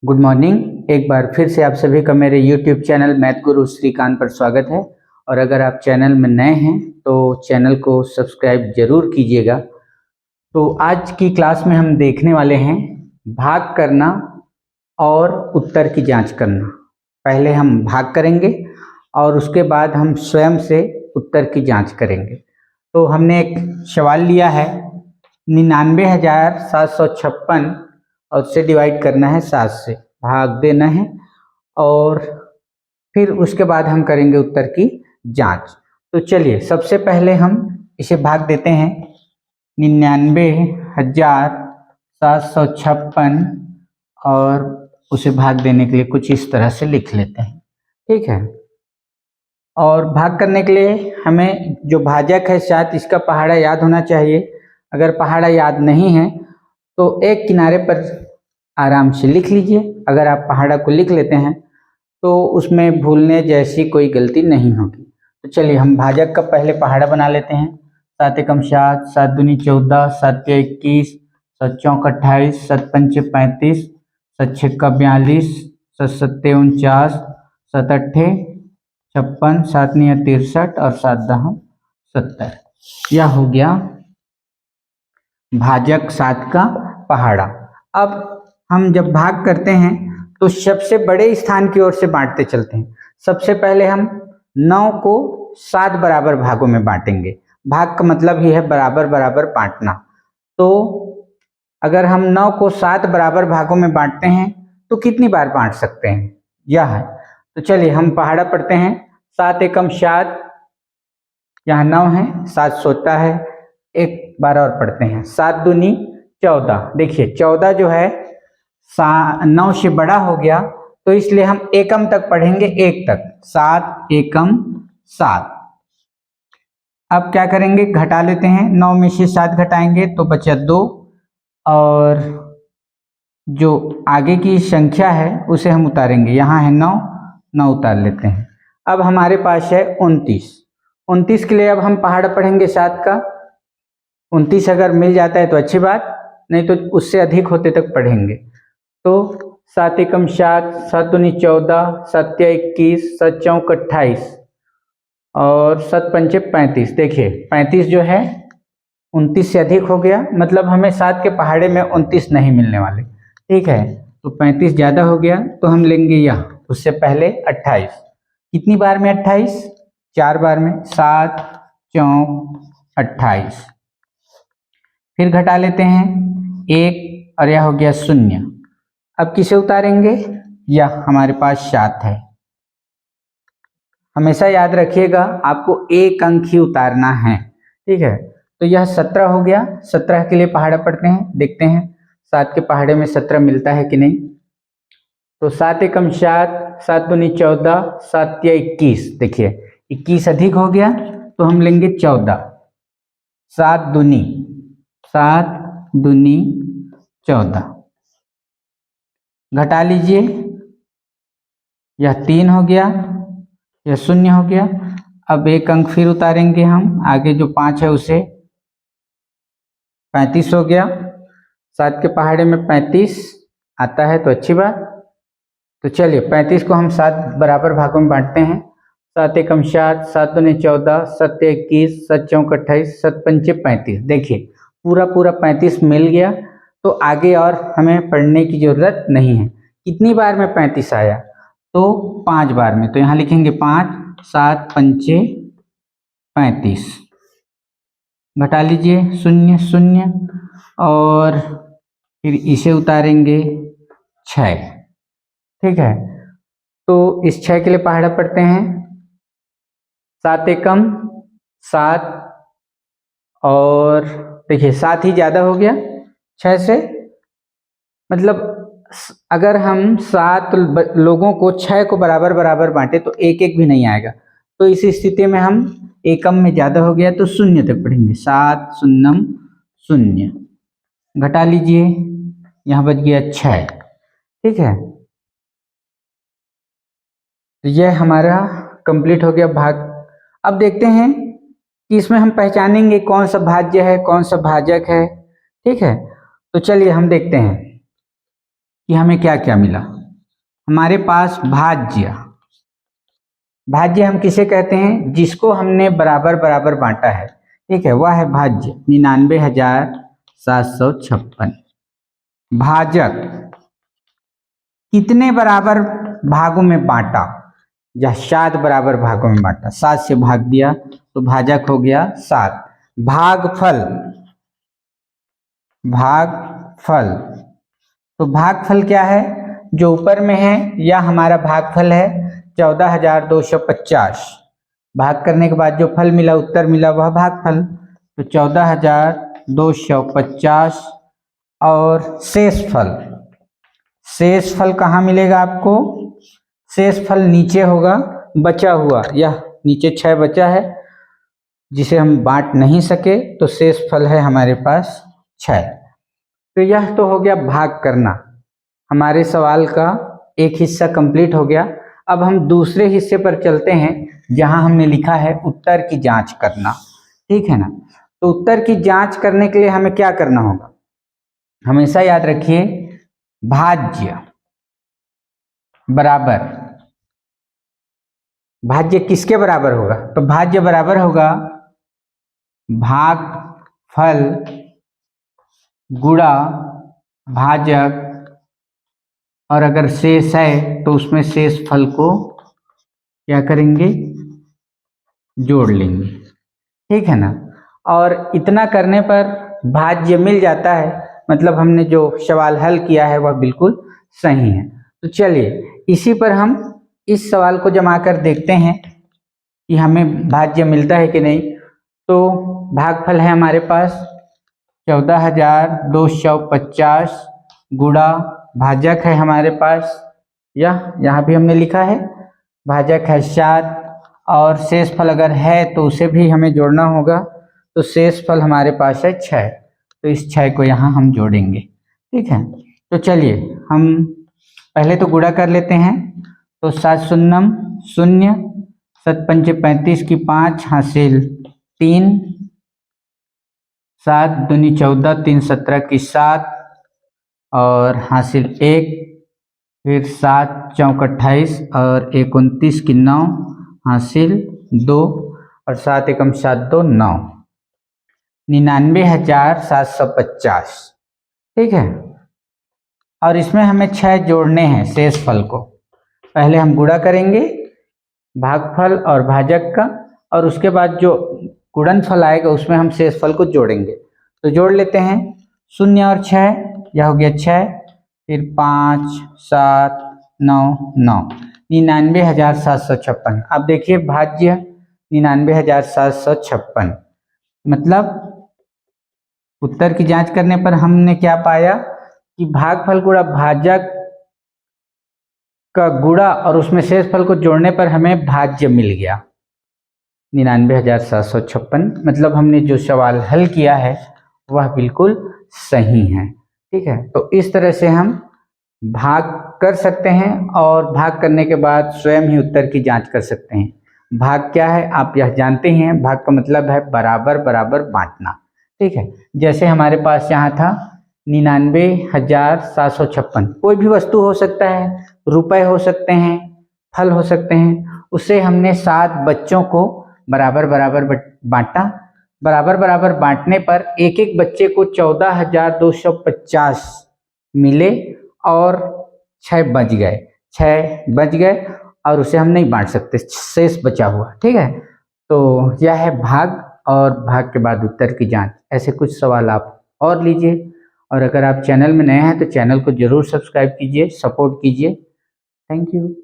Good morning. एक बार फिर से आप सभी का मेरे YouTube चैनल मैथ गुरु श्रीकांत पर स्वागत है। और अगर आप चैनल में नए हैं तो चैनल को सब्सक्राइब जरूर कीजिएगा। तो आज की क्लास में हम देखने वाले हैं भाग करना और उत्तर की जांच करना। पहले हम भाग करेंगे और उसके बाद हम स्वयं से उत्तर की जांच करेंगे। तो हमने एक सवाल लिया है 99,756 और उससे डिवाइड करना है 7 से, भाग देना है और फिर उसके बाद हम करेंगे उत्तर की जांच। तो चलिए सबसे पहले हम इसे भाग देते हैं 99,756 और उसे भाग देने के लिए कुछ इस तरह से लिख लेते हैं, ठीक है। और भाग करने के लिए हमें जो भाजक है 7, इसका पहाड़ा याद होना चाहिए। अगर पहाड़ा याद नहीं है तो एक किनारे पर आराम से लिख लीजिए। अगर आप पहाड़ा को लिख लेते हैं तो उसमें भूलने जैसी कोई गलती नहीं होगी। तो चलिए हम भाजक का पहले पहाड़ा बना लेते हैं। 7 एकम 7, 7 दूनी 14, 7 तिया 21, 7 चौक 28, 7 पंचे 35, 7 छक्का 42, 7 सत्ते 49, 7 अट्ठे 56, 7 निया 63 और 7 दहा 70। यह हो गया भाजक 7 का पहाड़ा। अब हम जब भाग करते हैं तो सबसे बड़े स्थान की ओर से बांटते चलते हैं। सबसे पहले हम 9 को 7 बराबर भागों में बांटेंगे। भाग का मतलब ही है बराबर बराबर बांटना। तो अगर हम 9 को 7 बराबर भागों में बांटते हैं तो कितनी बार बांट सकते हैं, यह है। तो चलिए हम पहाड़ा पढ़ते हैं। 7 एकम 7, यहाँ 9 है, 7 सोता है। एक बार और पढ़ते हैं। 7 दूनी 14। देखिए 14 जो है 9 से बड़ा हो गया तो इसलिए हम एकम तक पढ़ेंगे, 1 तक। 7 एकम 7। अब क्या करेंगे, घटा लेते हैं। 9 में से 7 घटाएंगे तो बचा 2 और जो आगे की संख्या है उसे हम उतारेंगे। यहाँ है 9, 9 उतार लेते हैं। अब हमारे पास है 29। 29 के लिए अब हम पहाड़ा पढ़ेंगे 7 का। 29 अगर मिल जाता है तो अच्छी बात, नहीं तो उससे अधिक होते तक पढ़ेंगे। तो 7 एकम 7, 7 दूनी 14, 7 तिया 21, 7 चौक 28 और 7 पंचे 35। देखिए 35 जो है 29 से अधिक हो गया, मतलब हमें 7 के पहाड़े में 29 नहीं मिलने वाले, ठीक है। तो 35 ज़्यादा हो गया तो हम लेंगे यह, उससे पहले 28। कितनी बार में 28? 4 बार में। 7 चौक 28। फिर घटा लेते हैं 1 और यह हो गया 0। अब किसे उतारेंगे, यह हमारे पास 7 है। हमेशा याद रखिएगा आपको एक अंक ही उतारना है, ठीक है। तो यह 17 हो गया। 17 के लिए पहाड़ा पढ़ते हैं, देखते हैं 7 के पहाड़े में 17 मिलता है कि नहीं। तो 7 एकम 7, 7 दूनी 14, 7 तिया 21। देखिए 21 अधिक हो गया तो हम लेंगे 14। 7 दूनी 14। घटा लीजिए, यह 3 हो गया, यह 0 हो गया। अब एक अंक फिर उतारेंगे हम, आगे जो 5 है उसे। 35 हो गया। 7 के पहाड़े में 35 आता है तो अच्छी बात। तो चलिए 35 को हम 7 बराबर भागों में बांटते हैं। 7 एकम 7, 7 दूनी 14, 7 तिया 21, 7 चौक 28, 7 पंचे 35। देखिए पूरा 35 मिल गया तो आगे और हमें पढ़ने की जरूरत नहीं है। कितनी बार में 35 आया, तो 5 बार में। तो यहाँ लिखेंगे 5, 7 पंचे 35। घटा लीजिए 0 0 और फिर इसे उतारेंगे 6, ठीक है। तो इस 6 के लिए पहाड़ा पढ़ते हैं। 7 एकम 7 और देखिए 7 ही ज़्यादा हो गया 6 से, मतलब अगर हम 7 लोगों को 6 को बराबर बराबर बांटे तो एक एक भी नहीं आएगा। तो इस स्थिति में हम एकम में ज़्यादा हो गया तो 0 तक पढ़ेंगे। 7 शून्यम 0। घटा लीजिए, यहाँ बच गया 6, ठीक है। तो यह हमारा कंप्लीट हो गया भाग। अब देखते हैं कि इसमें हम पहचानेंगे कौन सा भाज्य है कौन सा भाजक है, ठीक है। तो चलिए हम देखते हैं कि हमें क्या क्या मिला। हमारे पास भाज्य, भाज्य हम किसे कहते हैं, जिसको हमने बराबर बराबर बांटा है, ठीक है, वह है भाज्य। 99,756। भाजक, कितने बराबर भागों में बांटा, या 7 बराबर भागों में बांटा, 7 से भाग दिया तो भाजक हो गया 7। भागफल, भागफल, तो भागफल क्या है, जो ऊपर में है या हमारा भागफल है 14,250। भाग करने के बाद जो फल मिला, उत्तर मिला, वह भागफल। तो 14,250 और शेषफल, शेषफल कहाँ मिलेगा आपको, शेषफल नीचे होगा, बचा हुआ, यह नीचे 6 बचा है जिसे हम बांट नहीं सके, तो शेषफल है हमारे पास 6। तो यह तो हो गया भाग करना। हमारे सवाल का एक हिस्सा कंप्लीट हो गया। अब हम दूसरे हिस्से पर चलते हैं जहां हमने लिखा है उत्तर की जांच करना, ठीक है ना। तो उत्तर की जांच करने के लिए हमें क्या करना होगा, हमेशा याद रखिए, भाज्य बराबर, भाज्य किसके बराबर होगा, तो भाज्य बराबर होगा भागफल गुणा भाजक, और अगर शेष है तो उसमें शेष फल को क्या करेंगे, जोड़ लेंगे, ठीक है ना। और इतना करने पर भाज्य मिल जाता है, मतलब हमने जो सवाल हल किया है वह बिल्कुल सही है। तो चलिए इसी पर हम इस सवाल को जमा कर देखते हैं कि हमें भाज्य मिलता है कि नहीं। तो भागफल है हमारे पास 14,250 गुणा भाजक है हमारे पास, यहाँ भी हमने लिखा है भाजक है 7, और शेषफल अगर है तो उसे भी हमें जोड़ना होगा, तो शेषफल हमारे पास है 6। तो इस 6 को यहाँ हम जोड़ेंगे, ठीक है। तो चलिए हम पहले तो गुणा कर लेते हैं। तो 7 शून्यम 0, 7 पंचे 35 की 5 हासिल 3, 7 दूनी 14, 3 17 की 7 और हासिल 1, फिर 7 चौक 28 और 1 29 की 9 हासिल 2 और 7 एकम 7 2 9, 99,750, ठीक है। और इसमें हमें 6 जोड़ने हैं शेषफल को। पहले हम गुणा करेंगे भागफल और भाजक का, और उसके बाद जो गुणनफल आएगा उसमें हम शेषफल को जोड़ेंगे। तो जोड़ लेते हैं, 0 और 6, यह हो गया 6, फिर 5 7 9 9, 99,756। अब देखिए भाज्य 99,756, मतलब उत्तर की जांच करने पर हमने क्या पाया कि भागफल गुणा भाजक का गुणा और उसमें शेषफल को जोड़ने पर हमें भाज्य मिल गया 99,756। मतलब हमने जो सवाल हल किया है वह बिल्कुल सही है, ठीक है। तो इस तरह से हम भाग कर सकते हैं, और भाग करने के बाद स्वयं ही उत्तर की जांच कर सकते हैं। भाग क्या है आप यह जानते ही हैं, भाग का मतलब है बराबर बराबर बांटना, ठीक है। जैसे हमारे पास यहाँ था 99,756, कोई भी वस्तु हो सकता है, रुपए हो सकते हैं, फल हो सकते हैं, उससे हमने 7 बच्चों को बराबर बराबर बांटा। बराबर बराबर बांटने पर एक एक बच्चे को 14,250 मिले और 6 बच गए, और उसे हम नहीं बांट सकते, शेष बचा हुआ, ठीक है। तो यह है भाग, और भाग के बाद उत्तर की जांच। ऐसे कुछ सवाल आप और लीजिए, और अगर आप चैनल में नए हैं तो चैनल को जरूर सब्सक्राइब कीजिए, सपोर्ट कीजिए। Thank you.